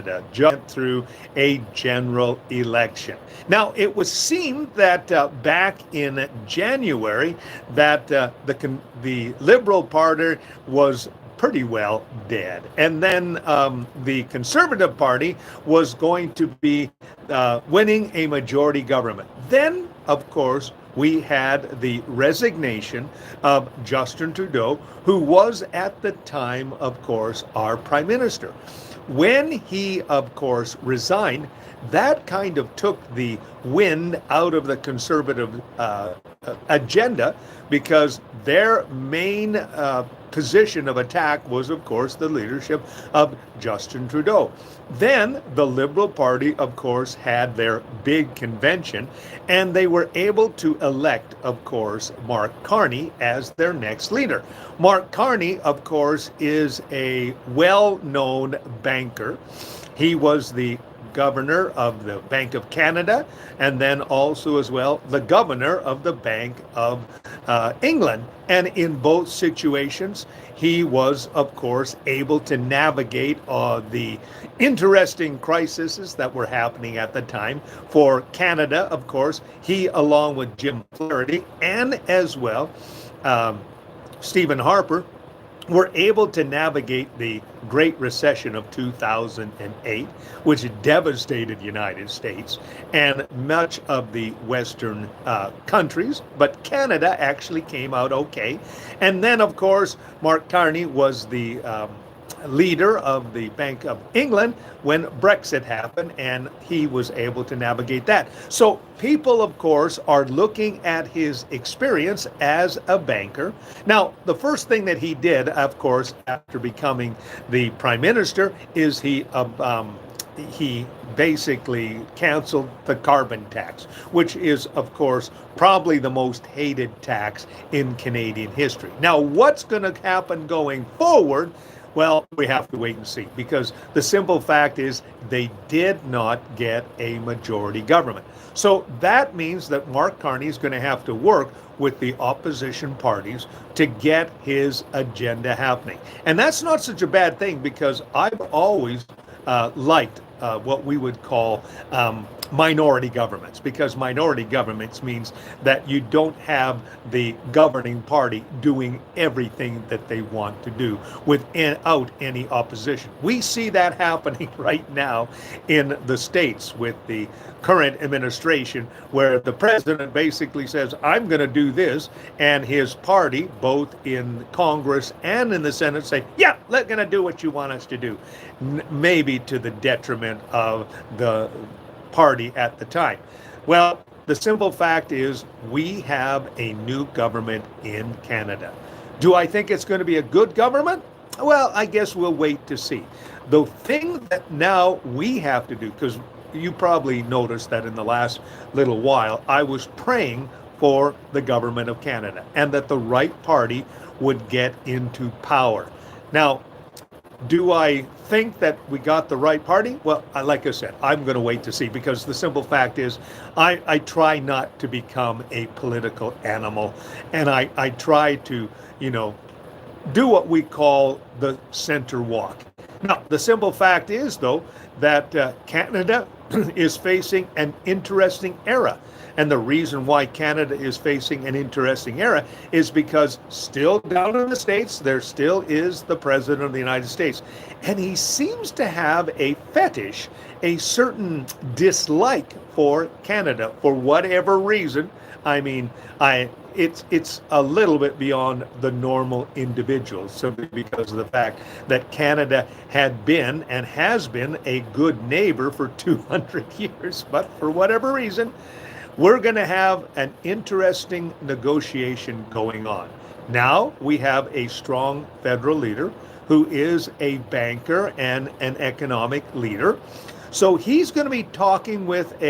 Canada just went through a general election. Now, it was seen that back in January that the Liberal Party was pretty well dead. And then the Conservative Party was going to be winning a majority government. Then, of course, we had the resignation of Justin Trudeau, who was at the time, of course, our prime minister. When he, of course, resigned, that kind of took the wind out of the Conservative agenda, because their main position of attack was, of course, the leadership of Justin Trudeau. Then the Liberal Party, of course, had their big convention, and they were able to elect, of course, Mark Carney as their next leader. Mark Carney, of course, is a well-known banker. He was the governor of the Bank of Canada, and then also as well the governor of the Bank of England. And in both situations, he was, of course, able to navigate the interesting crises that were happening at the time. For Canada, of course, he, along with Jim Flaherty and as well Stephen Harper, were able to navigate the Great Recession of 2008, which devastated the United States and much of the Western countries. But Canada actually came out okay. And then, of course, Mark Carney was the leader of the Bank of England when Brexit happened, and he was able to navigate that. So people, of course, are looking at his experience as a banker. Now, the first thing that he did, of course, after becoming the prime minister, is he basically canceled the carbon tax, which is, of course, probably the most hated tax in Canadian history. Now, what's going to happen going forward? Well, we have to wait and see, because the simple fact is they did not get a majority government. So that means that Mark Carney is going to have to work with the opposition parties to get his agenda happening. And that's not such a bad thing, because I've always liked what we would call minority governments, because minority governments means that you don't have the governing party doing everything that they want to do without any opposition. We see that happening right now in the States with the current administration, where the president basically says, I'm going to do this, and his party, both in Congress and in the Senate, say, yeah, we're going to do what you want us to do, maybe to the detriment of the party at the time. Well, the simple fact is we have a new government in Canada. Do I think it's going to be a good government? Well, I guess we'll wait to see. The thing that now we have to do, because you probably noticed that in the last little while, I was praying for the government of Canada and that the right party would get into power. Now, do I think that we got the right party? Well, like I said, I'm going to wait to see, because the simple fact is I try not to become a political animal, and I try to, do what we call the center walk. Now, the simple fact is, though, that Canada is facing an interesting era. And the reason why Canada is facing an interesting era is because still down in the States, there still is the President of the United States. And he seems to have a fetish, a certain dislike for Canada for whatever reason. I mean, it's a little bit beyond the normal individual, simply because of the fact that Canada had been and has been a good neighbor for 200 years. But for whatever reason, we're going to have an interesting negotiation going on. Now we have a strong federal leader who is a banker and an economic leader. So he's going to be talking with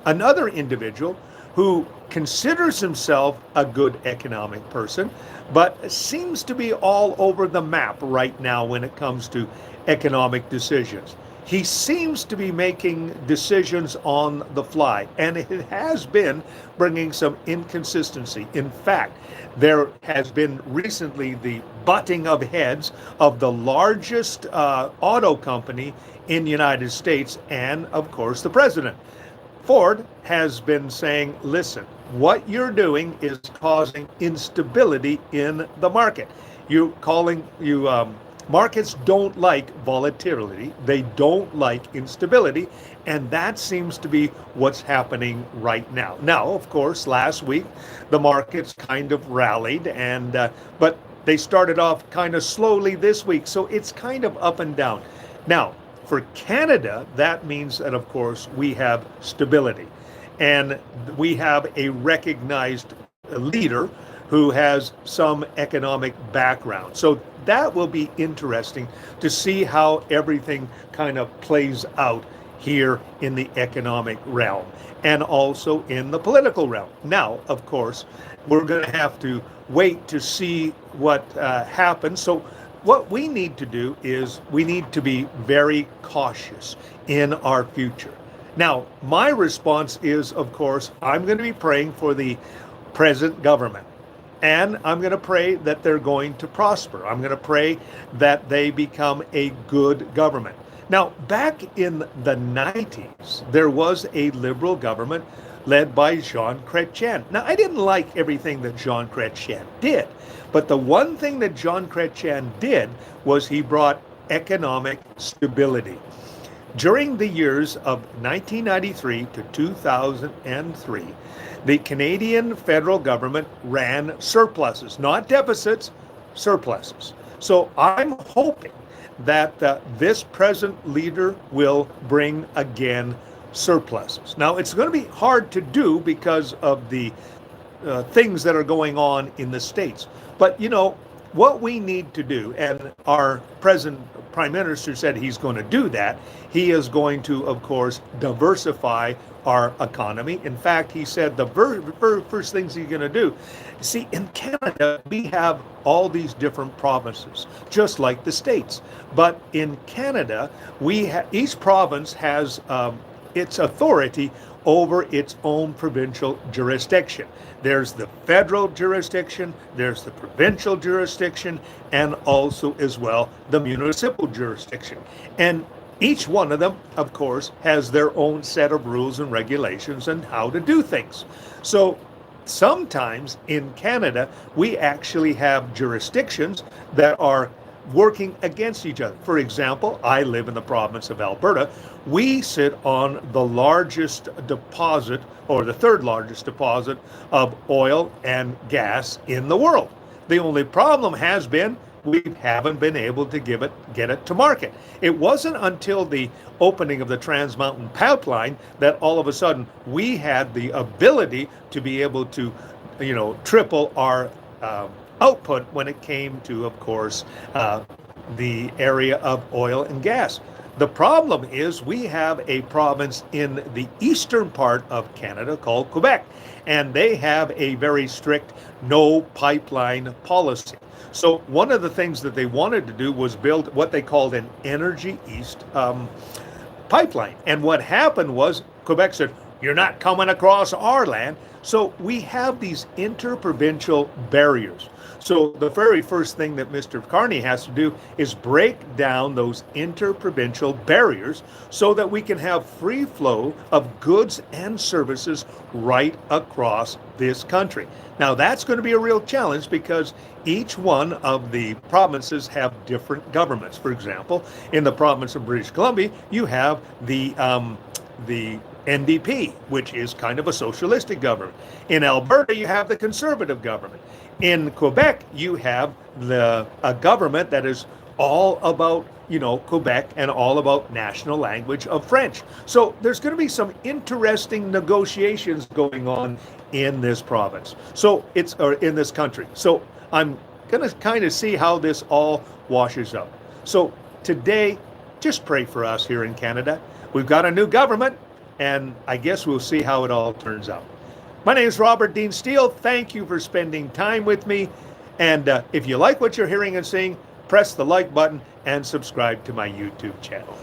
another individual who considers himself a good economic person, but seems to be all over the map right now when it comes to economic decisions. he seems to be making decisions on the fly, and it has been bringing some inconsistency. In fact, there has been recently the butting of heads of the largest auto company in the United States and, of course, the president. Ford has been saying, listen, what you're doing is causing instability in the market. Markets don't like volatility. They don't like instability. And that seems to be what's happening right now. Now, of course, last week, the markets kind of rallied, but they started off kind of slowly this week. So it's kind of up and down. Now, for Canada, that means that, of course, we have stability. And we have a recognized leader who has some economic background. So that will be interesting to see how everything kind of plays out here in the economic realm and also in the political realm. Now, of course, we're going to have to wait to see what happens. So what we need to do is we need to be very cautious in our future. Now, my response is, of course, I'm going to be praying for the present government. And I'm going to pray that they're going to prosper. I'm going to pray that they become a good government. Now, back in the 90s, there was a liberal government led by Jean Chrétien. Now, I didn't like everything that Jean Chrétien did, but the one thing that Jean Chrétien did was he brought economic stability. During the years of 1993 to 2003, the Canadian federal government ran surpluses, not deficits, surpluses. So I'm hoping that this present leader will bring again surpluses. Now, it's going to be hard to do because of the things that are going on in the States. But, what we need to do, and our present Prime Minister said he's going to do that, he is going to, of course, diversify our economy. In fact, he said the very first things he's going to do. See, in Canada, we have all these different provinces, just like the States. But in Canada, each province has its authority over its own provincial jurisdiction. There's the federal jurisdiction, there's the provincial jurisdiction, and also as well the municipal jurisdiction. And each one of them, of course, has their own set of rules and regulations and how to do things. So sometimes in Canada, we actually have jurisdictions that are working against each other. For example, I live in the province of Alberta. We sit on the largest deposit, or the third largest deposit, of oil and gas in the world. The only problem has been we haven't been able to get it to market. It wasn't until the opening of the Trans Mountain Pipeline that all of a sudden we had the ability to be able to, triple our output when it came to, of course, the area of oil and gas. The problem is we have a province in the eastern part of Canada called Quebec, and they have a very strict no pipeline policy. So one of the things that they wanted to do was build what they called an Energy East pipeline. And what happened was Quebec said, you're not coming across our land. So we have these interprovincial barriers. So the very first thing that Mr. Carney has to do is break down those interprovincial barriers so that we can have free flow of goods and services right across this country. Now that's going to be a real challenge because each one of the provinces have different governments. For example, in the province of British Columbia, you have the NDP, which is kind of a socialistic government. In Alberta, you have the conservative government. In Quebec, you have a government that is all about, Quebec and all about national language of French. So there's going to be some interesting negotiations going on in this province. Or in this country. So I'm going to kind of see how this all washes up. So today, just pray for us here in Canada. We've got a new government, and I guess we'll see how it all turns out. My name is Robert Dean Steele. Thank you for spending time with me. And if you like what you're hearing and seeing, press the like button and subscribe to my YouTube channel.